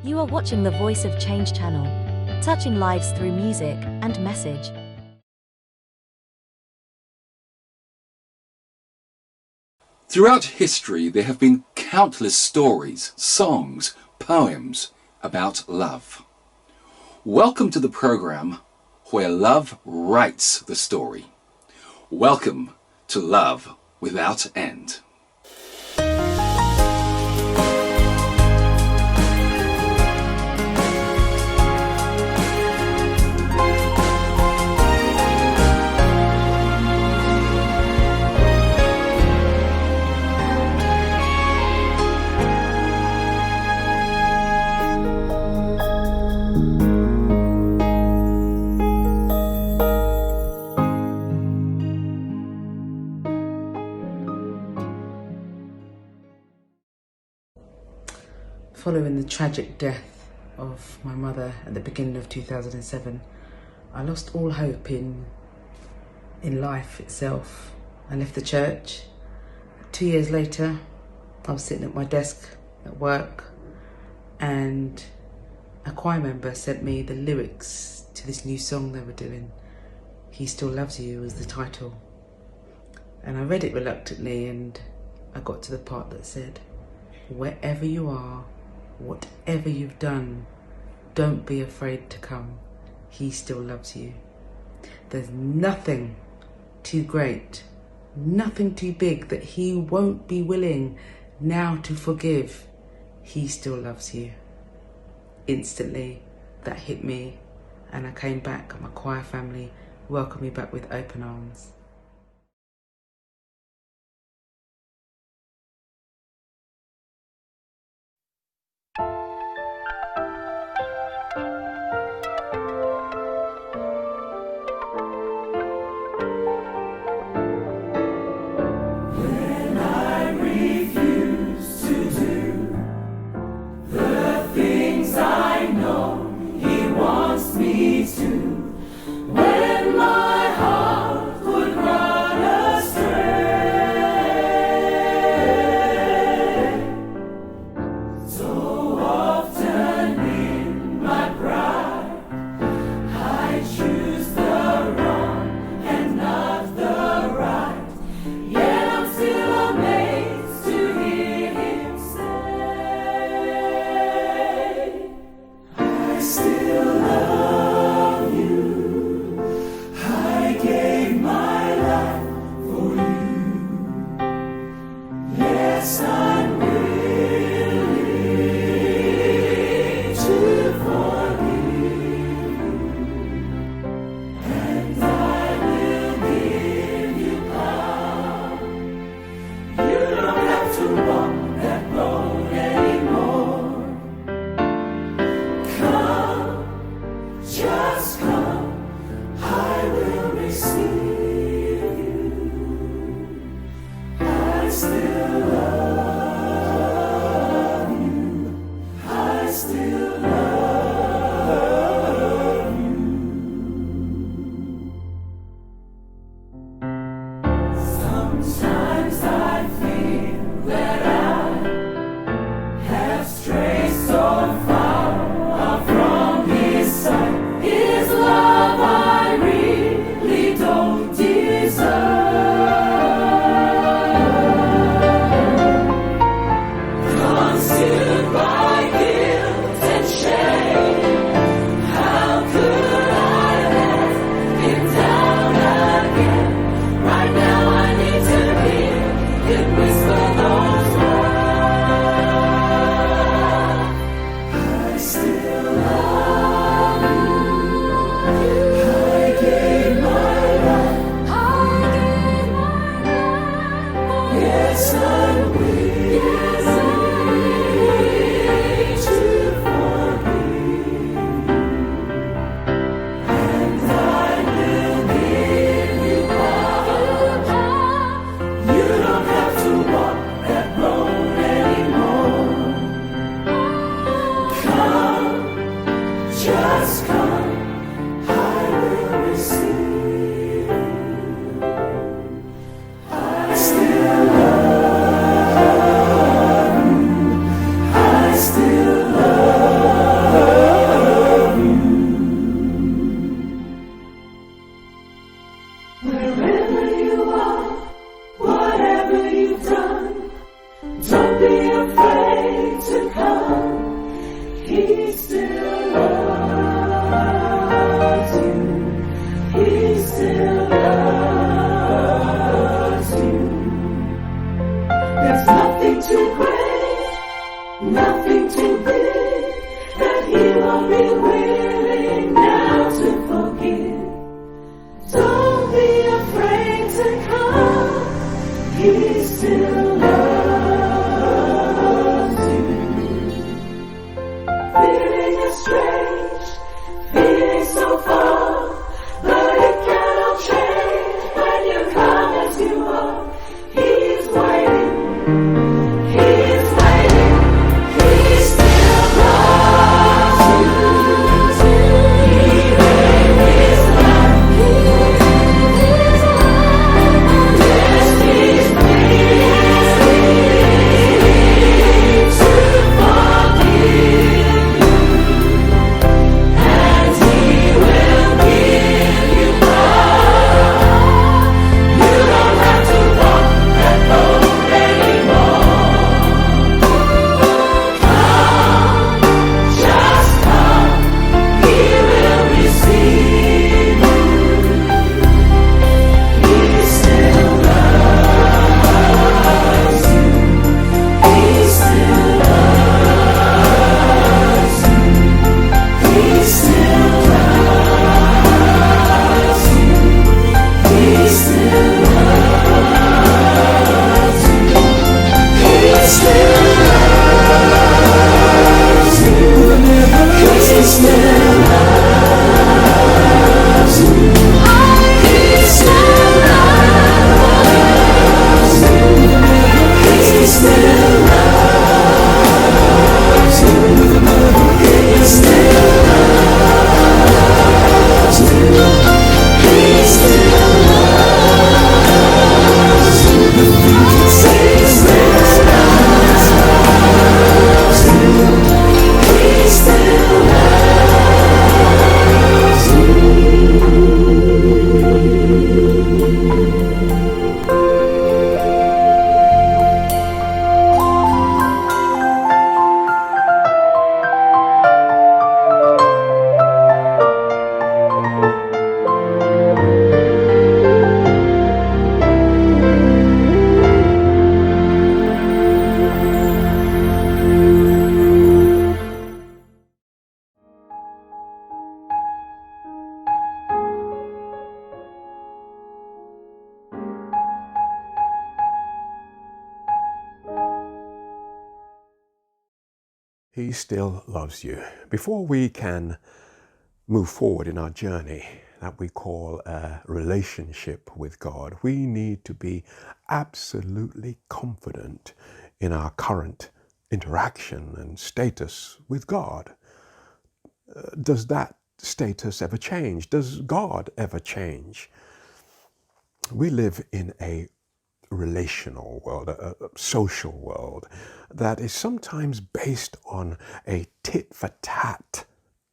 You are watching the Voice of Change channel, touching lives through music and message. Throughout history, there have been countless stories, songs, poems about love. Welcome to the program where love writes the story. Welcome to Love Without End. Following the tragic death of my mother at the beginning of 2007, I lost all hope in life itself. I left the church. 2 years later, I was sitting at my desk at work and a choir member sent me the lyrics to this new song they were doing. He Still Loves You was the title. And I read it reluctantly and I got to the part that said, "Wherever you are, whatever you've done, don't be afraid to come. He still loves you. There's nothing too great, nothing too big that he won't be willing now to forgive. He still loves you." Instantly, that hit me and I came back. My choir family welcomed me back with open arms. still love He still loves you. Before we can move forward in our journey that we call a relationship with God, we need to be absolutely confident in our current interaction and status with God. Does that status ever change? Does God ever change? We live in a relational world, a social world that is sometimes based on a tit-for-tat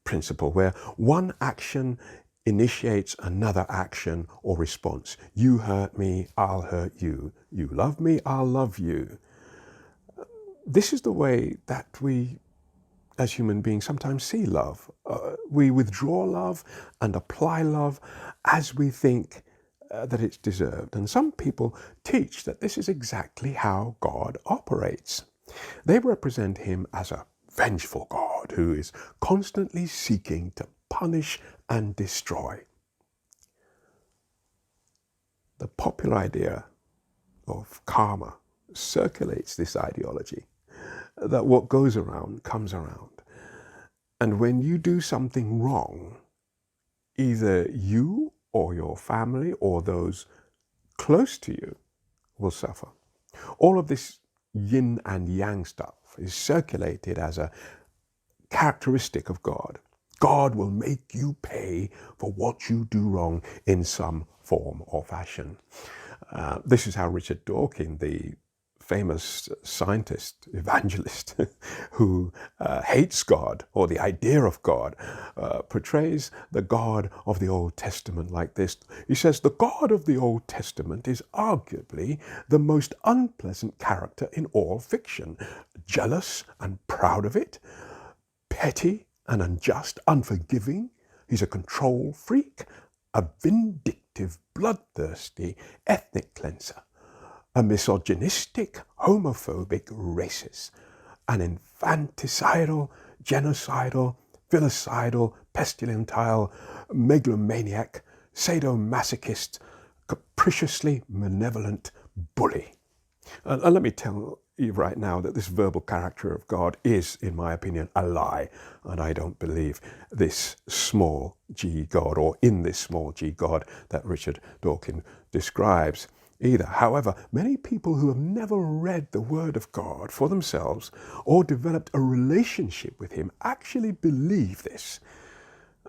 principle where one action initiates another action or response. You hurt me, I'll hurt you. You love me, I'll love you. This is the way that we as human beings sometimes see love. We withdraw love and apply love as we think that it's deserved. And some people teach that this is exactly how God operates. They represent him as a vengeful God who is constantly seeking to punish and destroy. The popular idea of karma circulates this ideology that what goes around comes around. And when you do something wrong, either you or your family or those close to you will suffer. All of this yin and yang stuff is circulated as a characteristic of God. God will make you pay for what you do wrong in some form or fashion. This is how Richard Dawkins, the famous scientist, evangelist, who hates God or the idea of God, portrays the God of the Old Testament like this. He says, the God of the Old Testament is arguably the most unpleasant character in all fiction. Jealous and proud of it, petty and unjust, unforgiving. He's a control freak, a vindictive, bloodthirsty ethnic cleanser, a misogynistic, homophobic racist, an infanticidal, genocidal, filicidal, pestilential, megalomaniac, sadomasochist, capriciously malevolent bully. And let me tell you right now that this verbal character of God is, in my opinion, a lie. And I don't believe this small g God, or in this small g God that Richard Dawkins describes either. However, many people who have never read the Word of God for themselves or developed a relationship with Him actually believe this.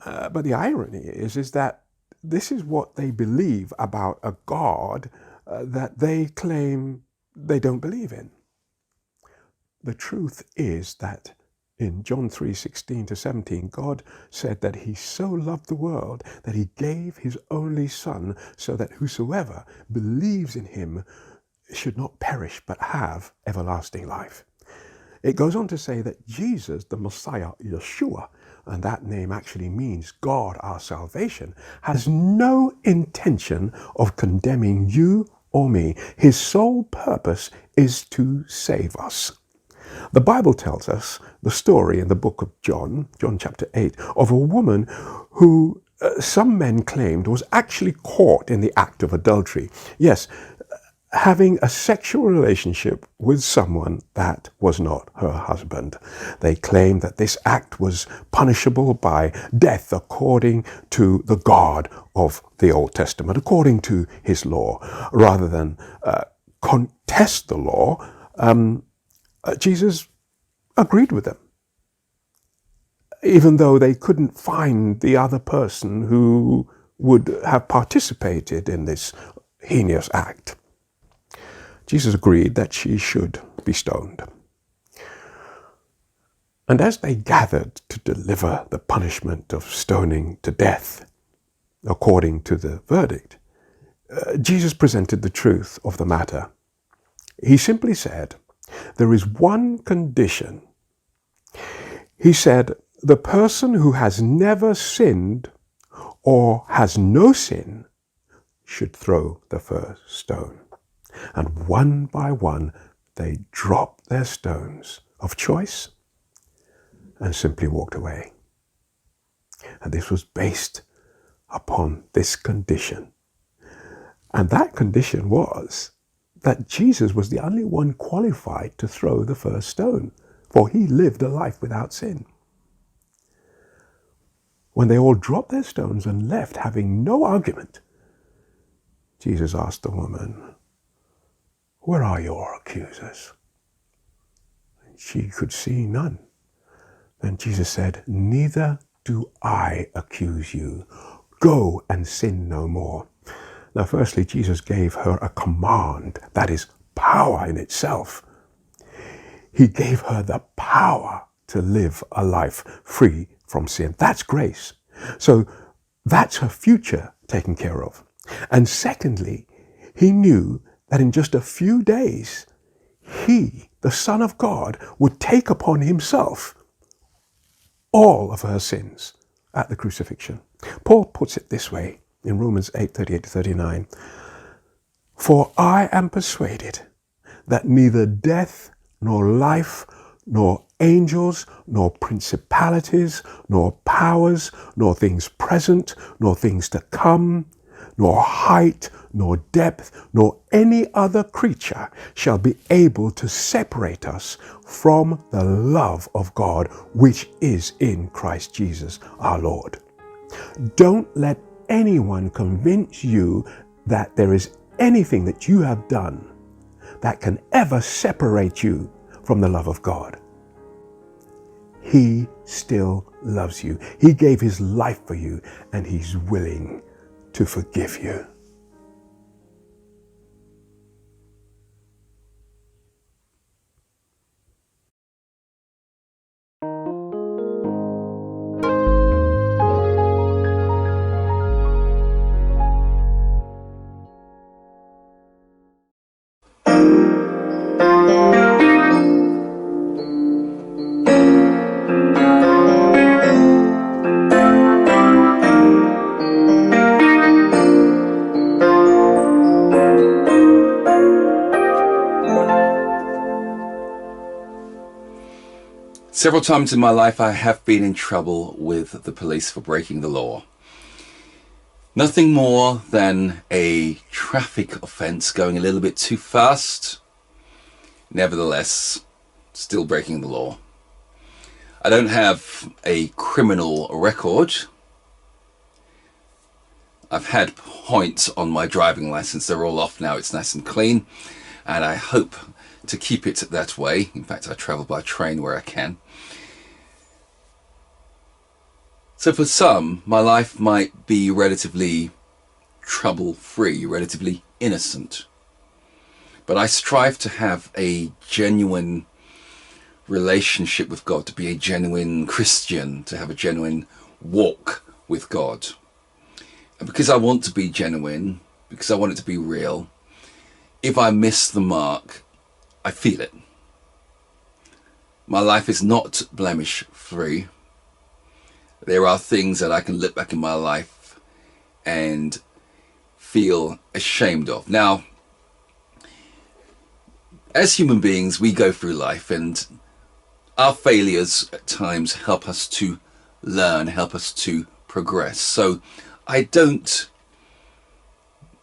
But the irony is that this is what they believe about a God that they claim they don't believe in. The truth is that in John 3:16-17, God said that He so loved the world that He gave His only Son, so that whosoever believes in Him should not perish but have everlasting life. It goes on to say that Jesus, the Messiah, Yeshua, and that name actually means God our salvation, has no intention of condemning you or me. His sole purpose is to save us. The Bible tells us the story in the book of John chapter 8, of a woman who some men claimed was actually caught in the act of adultery. Yes, having a sexual relationship with someone that was not her husband. They claimed that this act was punishable by death according to the God of the Old Testament, according to His law. Rather than contest the law, Jesus agreed with them, even though they couldn't find the other person who would have participated in this heinous act. Jesus agreed that she should be stoned. And as they gathered to deliver the punishment of stoning to death, according to the verdict, Jesus presented the truth of the matter. He simply said, there is one condition. He said, the person who has never sinned or has no sin should throw the first stone. And one by one, they dropped their stones of choice and simply walked away. And this was based upon this condition. And that condition was that Jesus was the only one qualified to throw the first stone, for He lived a life without sin. When they all dropped their stones and left, having no argument, Jesus asked the woman, where are your accusers? And she could see none. Then Jesus said, neither do I accuse you. Go and sin no more. Now, firstly, Jesus gave her a command that is power in itself. He gave her the power to live a life free from sin. That's grace. So that's her future taken care of. And secondly, He knew that in just a few days, He, the Son of God, would take upon Himself all of her sins at the crucifixion. Paul puts it this way in Romans 8:38-39. For I am persuaded that neither death, nor life, nor angels, nor principalities, nor powers, nor things present, nor things to come, nor height, nor depth, nor any other creature shall be able to separate us from the love of God, which is in Christ Jesus our Lord. Don't let anyone convince you that there is anything that you have done that can ever separate you from the love of God. He still loves you. He gave His life for you, and He's willing to forgive you. Several times in my life I have been in trouble with the police for breaking the law. Nothing more than a traffic offence, going a little bit too fast. Nevertheless, still breaking the law. I don't have a criminal record. I've had points on my driving license. They're all off now. It's nice and clean. And I hope to keep it that way. In fact, I travel by train where I can. So for some, my life might be relatively trouble-free, relatively innocent. But I strive to have a genuine relationship with God, to be a genuine Christian, to have a genuine walk with God. And because I want to be genuine, because I want it to be real, if I miss the mark, I feel it. My life is not blemish-free. There are things that I can look back in my life and feel ashamed of. Now, as human beings, we go through life, and our failures at times help us to learn, help us to progress. So I don't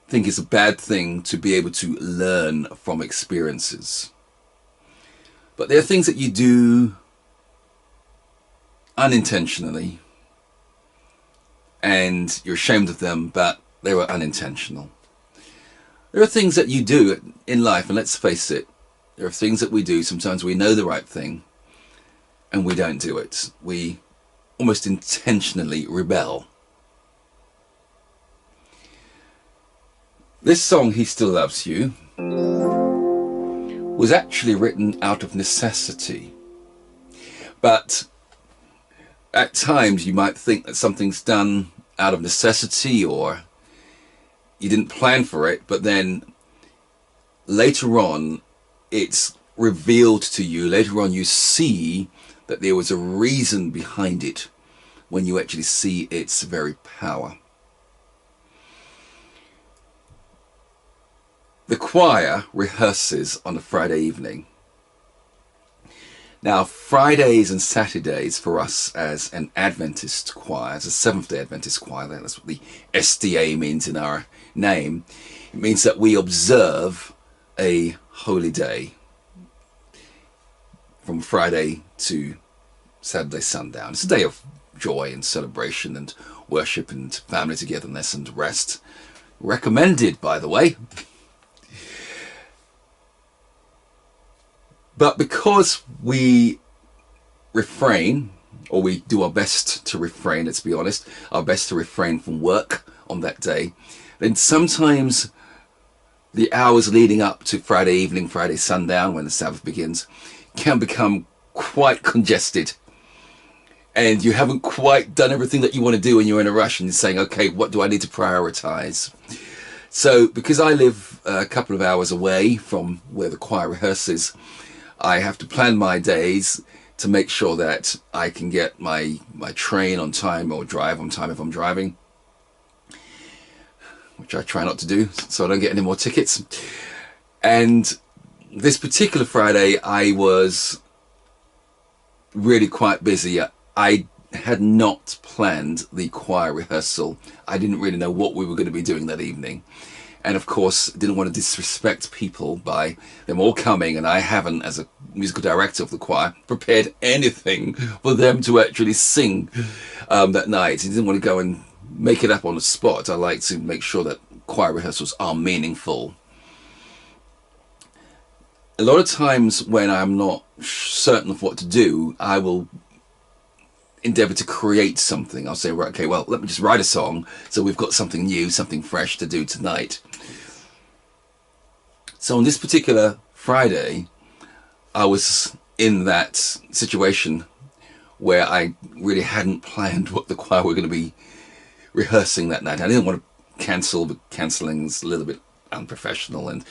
think it's a bad thing to be able to learn from experiences. But there are things that you do unintentionally, and you're ashamed of them, but they were unintentional. There are things that you do in life, and let's face it, there are things that we do. Sometimes we know the right thing, and we don't do it. We almost intentionally rebel. This song, He Still Loves You, was actually written out of necessity. But at times you might think that something's done out of necessity, or you didn't plan for it, but then later on it's revealed to you. Later on you see that there was a reason behind it when you actually see its very power. The choir rehearses on a Friday evening. Now, Fridays and Saturdays for us as an Adventist choir, as a Seventh-day Adventist choir, that's what the SDA means in our name. It means that we observe a holy day from Friday to Saturday sundown. It's a day of joy and celebration and worship and family togetherness and rest. Recommended, by the way. But because we refrain, or we do our best to refrain, let's be honest, our best to refrain from work on that day, then sometimes the hours leading up to Friday evening, Friday sundown, when the Sabbath begins, can become quite congested. And you haven't quite done everything that you want to do, and you're in a rush, and you're saying, okay, what do I need to prioritize? So because I live a couple of hours away from where the choir rehearses, I have to plan my days to make sure that I can get my train on time, or drive on time if I'm driving, which I try not to do so I don't get any more tickets. And this particular Friday I was really quite busy. I had not planned the choir rehearsal. I didn't really know what we were going to be doing that evening. And of course, didn't want to disrespect people by them all coming, and I haven't, as a musical director of the choir, prepared anything for them to actually sing that night. I didn't want to go and make it up on the spot. I like to make sure that choir rehearsals are meaningful. A lot of times when I'm not certain of what to do, I will endeavor to create something. I'll say, right, okay, well, let me just write a song so we've got something new, something fresh to do tonight. So on this particular Friday, I was in that situation where I really hadn't planned what the choir were going to be rehearsing that night. I didn't want to cancel, but cancelling's a little bit unprofessional and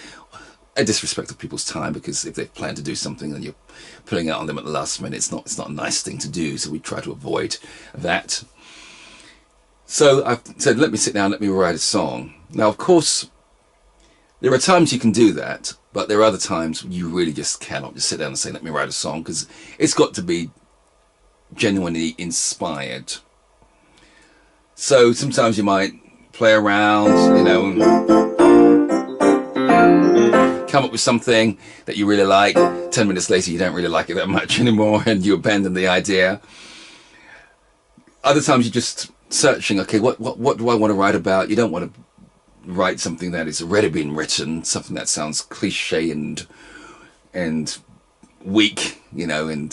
a disrespect of people's time, because if they've planned to do something and you're putting it on them at the last minute, it's not a nice thing to do. So we try to avoid that. So I said, let me sit down, let me write a song. Now, of course, there are times you can do that, but there are other times you really just cannot just sit down and say, let me write a song, because it's got to be genuinely inspired. So sometimes you might play around, come up with something that you really like. 10 minutes later, you don't really like it that much anymore, and you abandon the idea. Other times you're just searching, okay, what do I want to write about? You don't want to write something that has already been written, something that sounds cliche and weak, and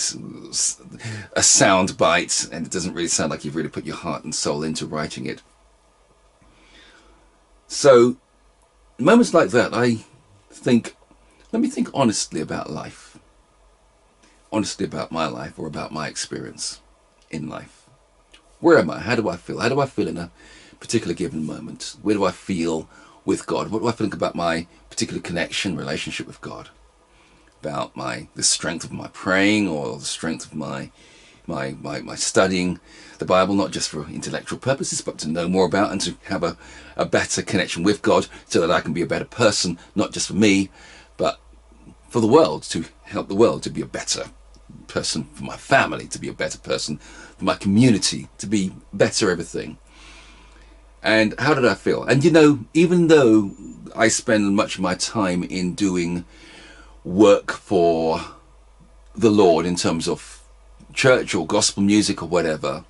a sound bite, and it doesn't really sound like you've really put your heart and soul into writing it. So moments like that, I think, let me think honestly about life, honestly about my life, or about my experience in life. Where am I? How do I feel? How do I feel in a particular given moment? Where do I feel with God? What do I think about my particular connection, relationship with God? About the strength of my praying, or the strength of my studying the Bible, not just for intellectual purposes, but to know more about and to have a better connection with God, so that I can be a better person, not just for me, but for the world, to help the world to be a better person, for my family to be a better person, for my community to be better everything. And how did I feel? And even though I spend much of my time in doing work for the Lord in terms of church or gospel music or whatever,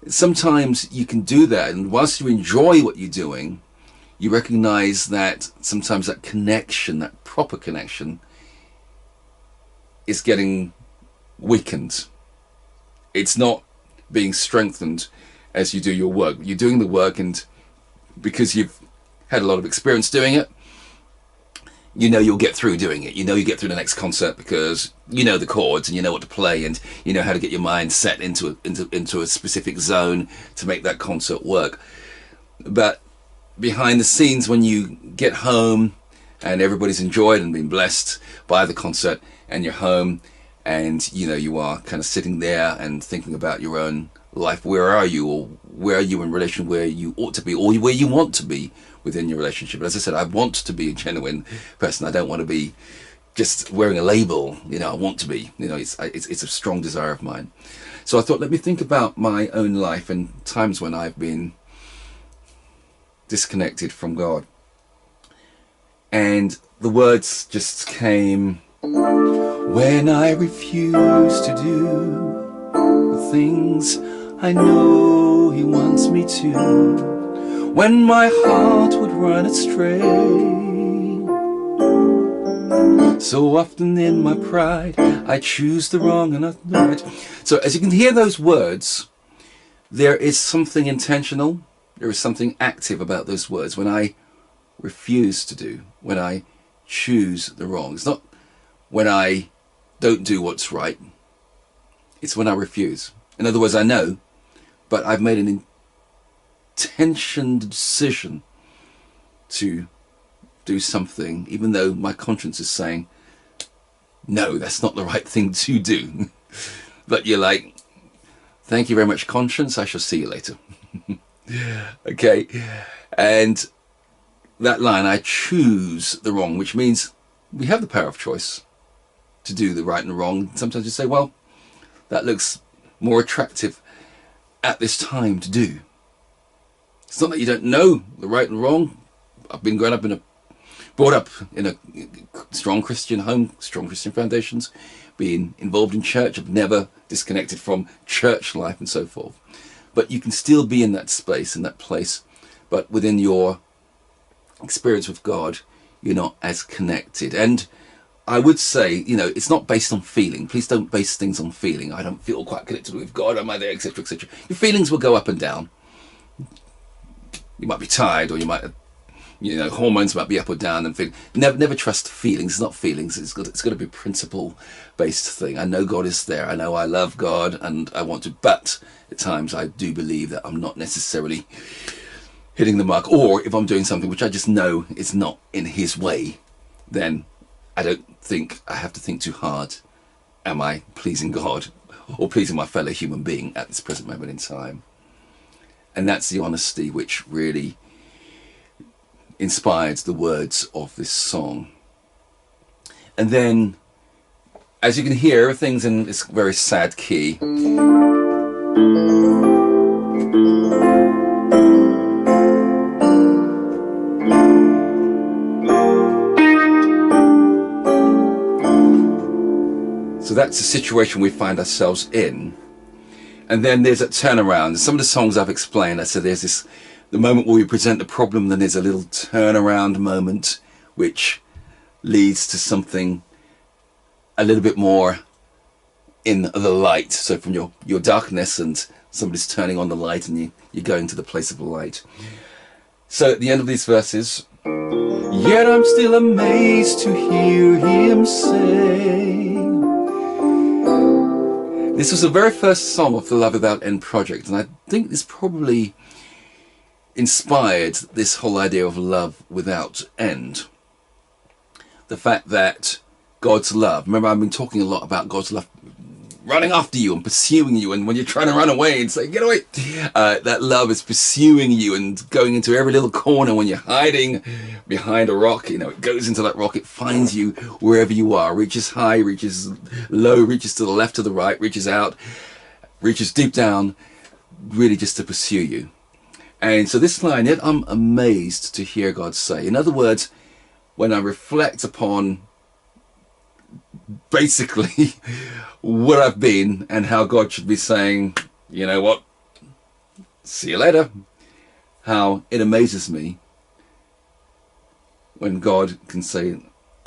sometimes you can do that, and whilst you enjoy what you're doing, you recognize that sometimes that connection, that proper connection, is getting weakened. It's not being strengthened as you do your work. You're doing the work, and because you've had a lot of experience doing it, you'll get through doing it. You get through the next concert because you know the chords, and you know what to play, and you know how to get your mind set into a specific zone to make that concert work. But behind the scenes, when you get home and everybody's enjoyed and been blessed by the concert, and you're home, and you are kind of sitting there and thinking about your own life. Where are you, or where are you in relation where you ought to be, or where you want to be within your relationship? But as I said, I want to be a genuine person. I don't want to be just wearing a label. I want to be. It's a strong desire of mine. So I thought, let me think about my own life and times when I've been disconnected from God. And the words just came: when I refuse to do the things I know He wants me to, when my heart would run astray, so often in my pride I choose the wrong and not the right. So as you can hear those words, there is something intentional, there is something active about those words. When I refuse to do, when I choose the wrong. It's not when I don't do what's right, it's when I refuse. In other words, I know, but I've made an intentioned decision to do something, even though my conscience is saying, no, that's not the right thing to do. But you're like, thank you very much, conscience, I shall see you later. Okay, and that line, I choose the wrong, which means we have the power of choice to do the right and the wrong. Sometimes you say, well, that looks more attractive at this time to do. It's not that you don't know the right and wrong. I've been brought up in a strong Christian home, strong Christian foundations, being involved in church. I've never disconnected from church life and so forth. But you can still be in that space, in that place, but within your experience with God, you're not as connected. And I would say, it's not based on feeling. Please don't base things on feeling. I don't feel quite connected with God, am I there, etc., etc. Your feelings will go up and down. You might be tired, or you might, hormones might be up or down, and never trust feelings. It's not feelings. It's got to be a principle-based thing. I know God is there. I know I love God, and I want to. But at times, I do believe that I'm not necessarily hitting the mark. Or if I'm doing something which I just know is not in His way, then I don't think I have to think too hard. Am I pleasing God or pleasing my fellow human being at this present moment in time? And that's the honesty which really inspired the words of this song. And then As you can hear, everything's in this very sad key. So that's the situation we find ourselves in. And then there's a turnaround. Some of the songs I've explained, I said there's the moment where we present the problem, then there's a little turnaround moment which leads to something a little bit more in the light. So from your darkness, and somebody's turning on the light, and you're going to the place of the light. So at the end of these verses, yet I'm still amazed to hear him say. This was the very first song of the Love Without End project, and I think this probably inspired this whole idea of love without end. The fact that God's love, remember I've been talking a lot about God's love running after you and pursuing you, and when you're trying to run away and say, get away, that love is pursuing you and going into every little corner. When you're hiding behind a rock, it goes into that rock, it finds you wherever you are, reaches high, reaches low, reaches to the left, to the right, reaches out, reaches deep down, really just to pursue you. And so this line, yet I'm amazed to hear God say. In other words, when I reflect upon basically what I've been and how God should be saying, you know what, see you later, how it amazes me when God can say,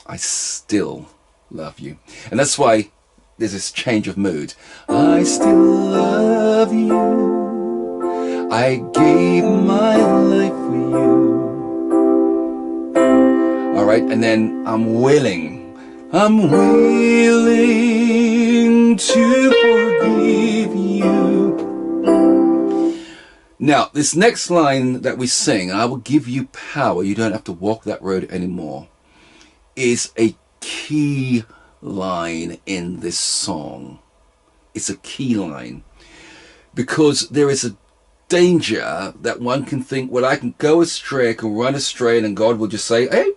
I still love you. And that's why there's this change of mood. I still love you, I gave my life for you. All right, and then I'm willing to forgive you. Now, this next line that we sing, I will give you power, you don't have to walk that road anymore, is a key line in this song. It's a key line because there is a danger that one can think, well, I can go astray, I can run astray, and then God will just say, hey,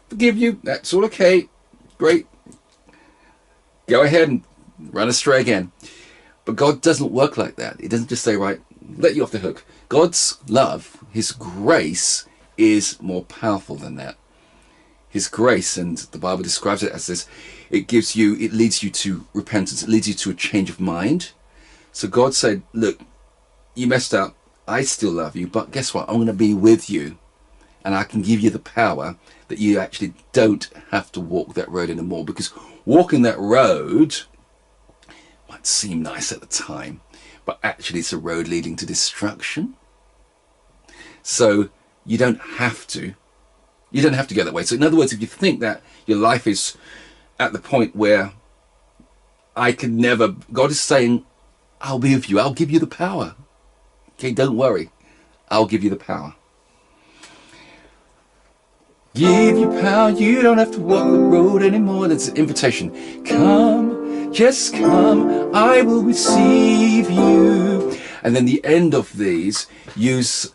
forgive you, that's all okay. Great. Go ahead and run astray again. But God doesn't work like that. He doesn't just say, right, let you off the hook. God's love, his grace, is more powerful than that. His grace, and the Bible describes it as this, it leads you to repentance. It leads you to a change of mind. So God said, look, you messed up. I still love you, but guess what? I'm going to be with you. And I can give you the power that you actually don't have to walk that road anymore. Because walking that road might seem nice at the time, but actually it's a road leading to destruction. So you don't have to go that way. So in other words, if you think that your life is at the point where God is saying, I'll be with you. I'll give you the power. Okay, don't worry. I'll give you the power. Give you power, you don't have to walk the road anymore. That's an invitation. Come, just come, I will receive you. And then the end of these use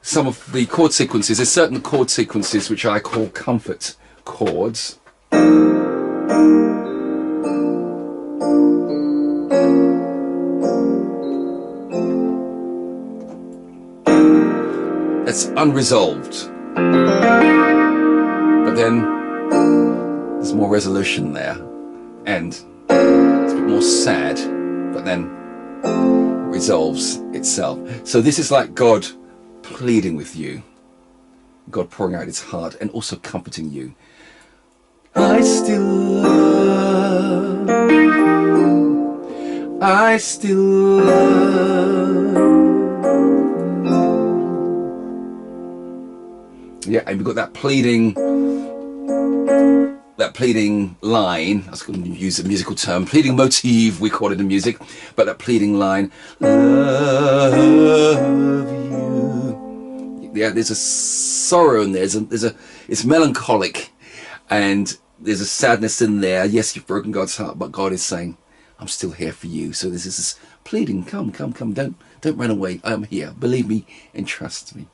some of the chord sequences. There's certain chord sequences which I call comfort chords. That's unresolved. But then there's more resolution there, and it's a bit more sad, but then resolves itself. So this is like God pleading with you, God pouring out his heart and also comforting you. I still love you, I still love you. Yeah, and we've got that pleading line. I was going to use a musical term, pleading motif, we call it in music, but that pleading line, love you. Yeah, there's a sorrow in there. It's melancholic, and there's a sadness in there. Yes, you've broken God's heart, but God is saying, I'm still here for you. So this is this pleading, come, don't run away. I'm here. Believe me and trust me.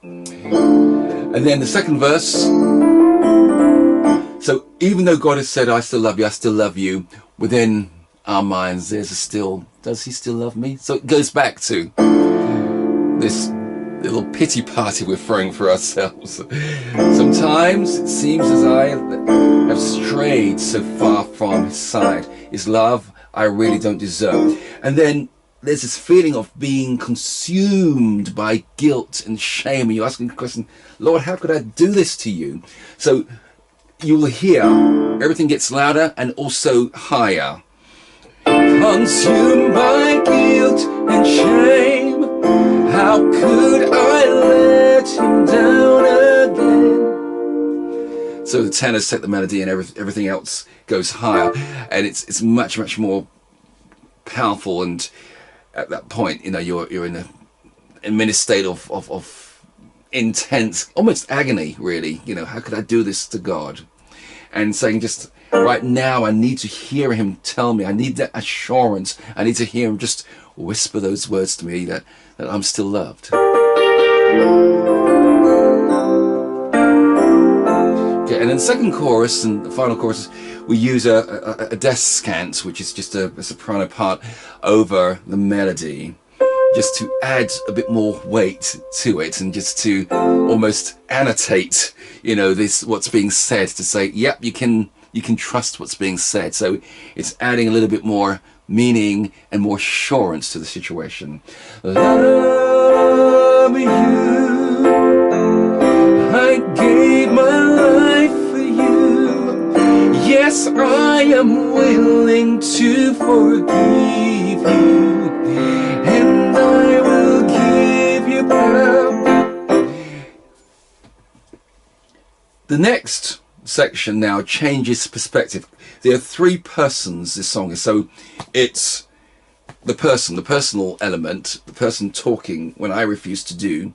And then the second verse, So even though God has said, I still love you, within our minds there's a still, does he still love me? So it goes back to this little pity party we're throwing for ourselves. Sometimes it seems as I have strayed so far from his side. His love I really don't deserve. And then there's this feeling of being consumed by guilt and shame. And you're asking the question, Lord, how could I do this to you? So you will hear everything gets louder and also higher. Consumed by guilt and shame, how could I let him down again? So the tenors set the melody and everything else goes higher, and it's much more powerful. And at that point, you're in a mini state of intense, almost agony, really. How could I do this to God? And saying, just right now, I need to hear him tell me. I need that assurance. I need to hear him just whisper those words to me that I'm still loved. Okay, and then second chorus and the final chorus, we use a descant, which is just a soprano part over the melody, just to add a bit more weight to it, and just to almost annotate, this what's being said, to say, yep, you can trust what's being said. So it's adding a little bit more meaning and more assurance to the situation. Love you, I gave my life for you. Yes, I am willing to forgive you, and I will give you back. The next section now changes perspective. There are three persons this song is. So it's the personal element, the person talking when I refuse to do,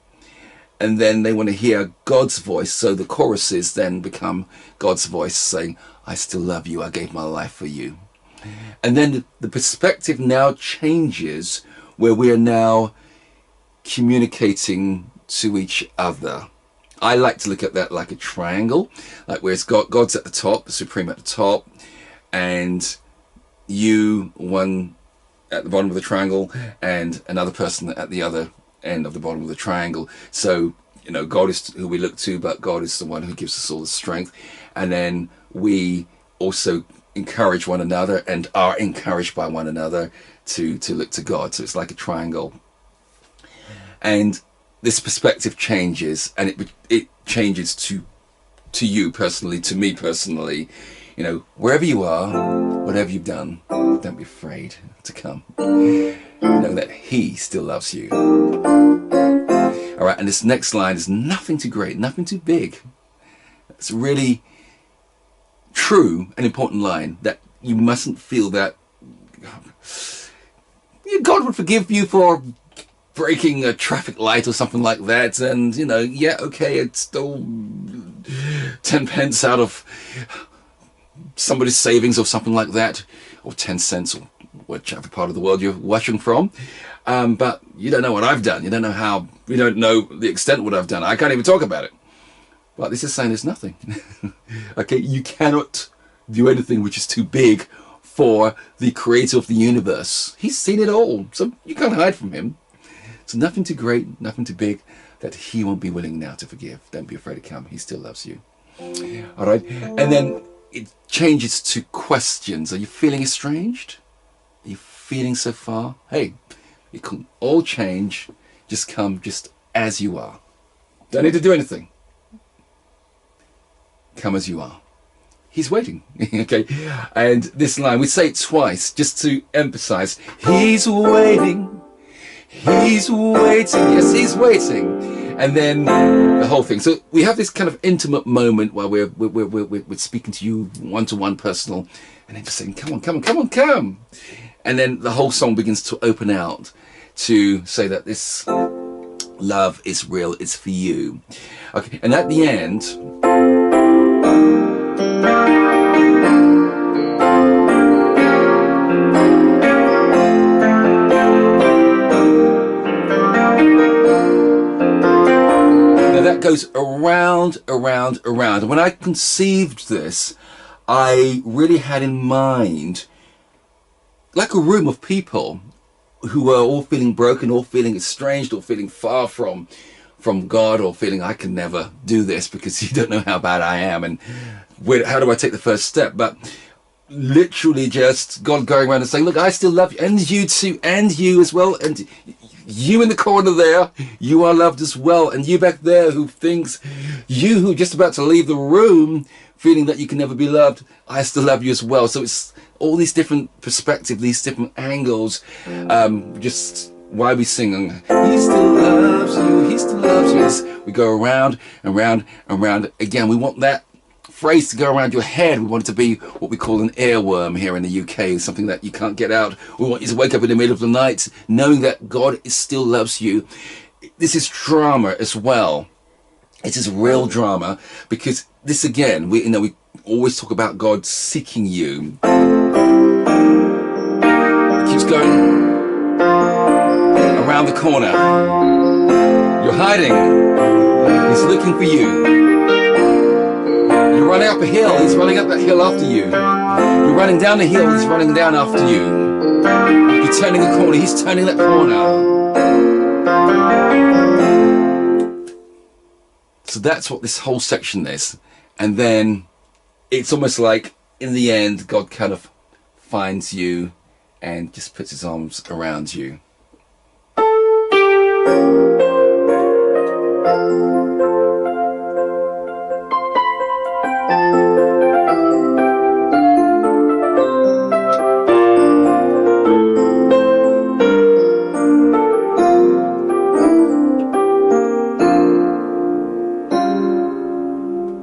and then they want to hear God's voice. So the choruses then become God's voice saying, I still love you, I gave my life for you. And then the perspective now changes, where we are now communicating to each other. I like to look at that like a triangle, like where it's God's at the top, the supreme at the top, and you, one at the bottom of the triangle, and another person at the other end of the bottom of the triangle. So, God is who we look to, but God is the one who gives us all the strength. And then we also encourage one another and are encouraged by one another to look to God. So it's like a triangle. And this perspective changes, and it changes to you personally, to me personally. Wherever you are, whatever you've done, don't be afraid to come. Know that he still loves you. All right, and this next line is nothing too great, nothing too big. It's a really true and important line, that you mustn't feel that God would forgive you for breaking a traffic light or something like that, and okay, it's still 10 pence out of somebody's savings or something like that, or 10 cents, or whichever part of the world you're watching from, but you don't know what I've done. You don't know the extent of what I've done. I can't even talk about it. But this is saying there's nothing. Okay, you cannot do anything which is too big for the creator of the universe. He's seen it all, so you can't hide from him. So nothing too great, nothing too big that he won't be willing now to forgive. Don't be afraid to come. He still loves you. All right. And then it changes to questions. Are you feeling estranged? Are you feeling so far? Hey, it can all change. Just come just as you are. Don't need to do anything. Come as you are. He's waiting. Okay. And this line, we say it twice just to emphasize. He's waiting. He's waiting. Yes, he's waiting. And then the whole thing. So we have this kind of intimate moment where we're speaking to you one-to-one, personal, and then just saying, come on. And then the whole song begins to open out to say that this love is real. It's for you. Okay. And at the end, goes around, around, around. And when I conceived this, I really had in mind like a room of people who were all feeling broken, all feeling estranged, all feeling far from God, or feeling I can never do this because you don't know how bad I am, and how do I take the first step? But literally just God going around and saying, look, I still love you, and you too, and you as well, and you in the corner there, you are loved as well, and you back there who thinks, you who just about to leave the room feeling that you can never be loved, I still love you as well. So it's all these different perspectives, these different angles, just why we sing, he still loves you, he still loves you. As we go around and round and round again. We want that phrase to go around your head. We want it to be what we call an earworm here in the UK, something that you can't get out. We want you to wake up in the middle of the night knowing that God still loves you. This is drama as well. It is real drama, because this again, we always talk about God seeking you. It keeps going around the corner. You're hiding. He's looking for you. You're running up a hill. He's running up that hill after you. You're running down the hill. He's running down after you. You're turning a corner. He's turning that corner. So that's what this whole section is. And then it's almost like in the end, God kind of finds you and just puts his arms around you.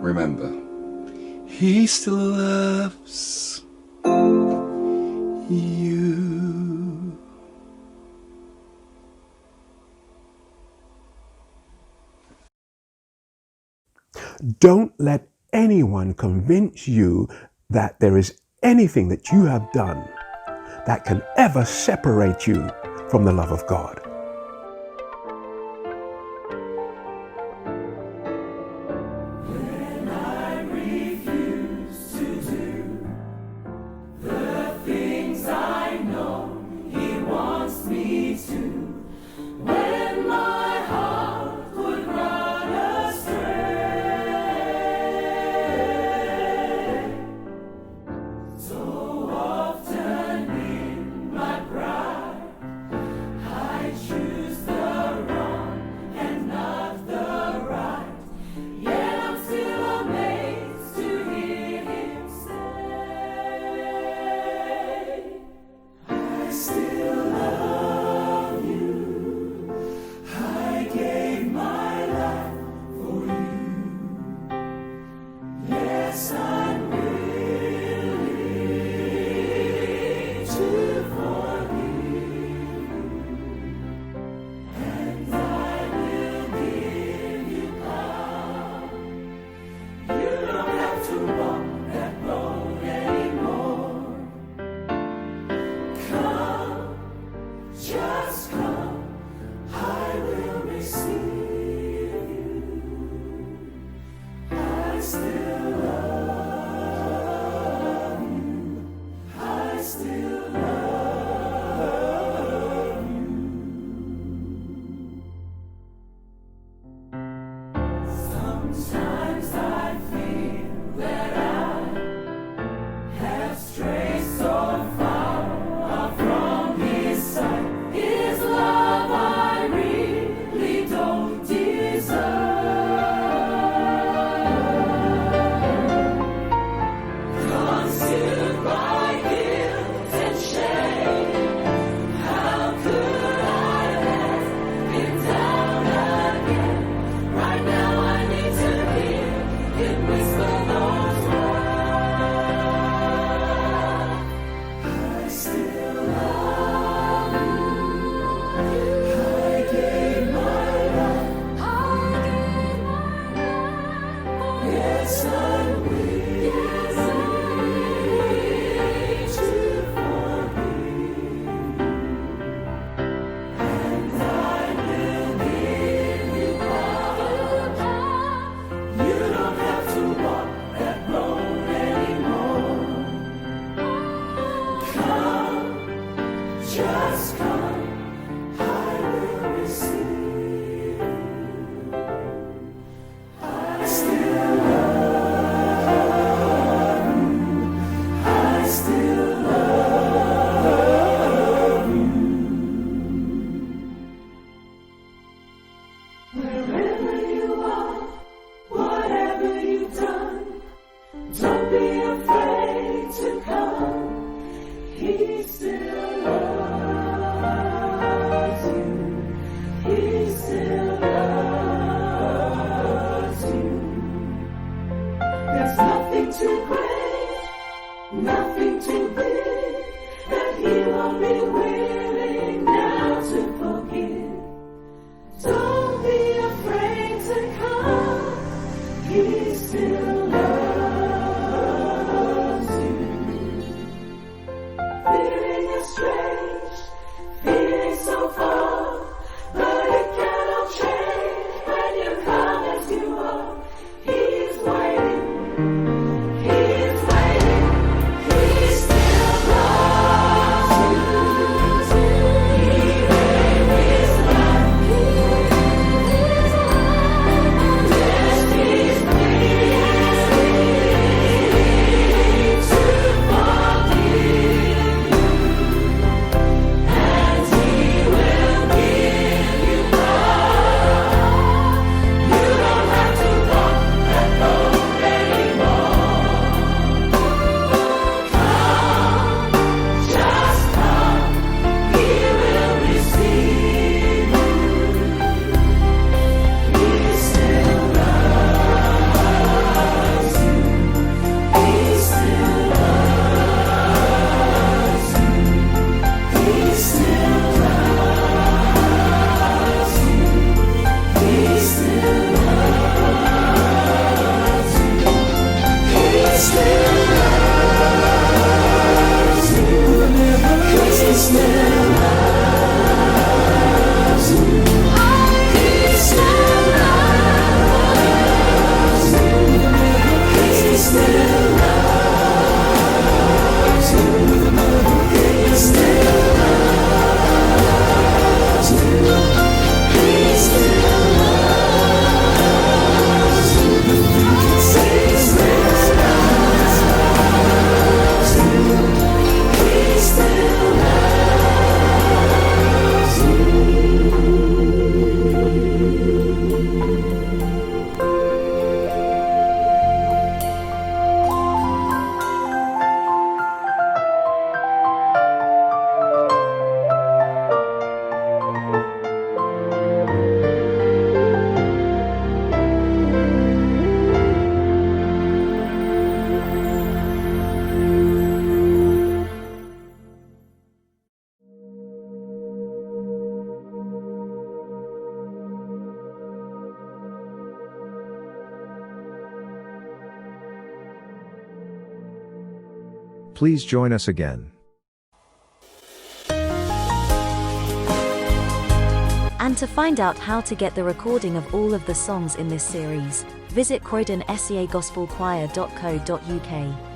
Remember, he still loves you. Don't let anyone convince you that there is anything that you have done that can ever separate you from the love of God. Right now I need to be too big that he won't be willing now to forgive. Don't be afraid to come, he still loves you. Feeling estranged, feeling so far, but it cannot change when you come as you are. He's waiting, he's waiting, he still loves you. He gave his life, yes, he's pleased to forgive you, and he will give you love. You don't have to walk that road anymore. Come, just come, he will receive you. He still loves you. He still loves you. He still loves you. He still loves you. He still loves you. He still loves you. He still loves you. He still loves you. He still loves you. He still loves you. He still loves you. He still loves you. Please join us again. And to find out how to get the recording of all of the songs in this series, visit croydonseagospelchoir.co.uk.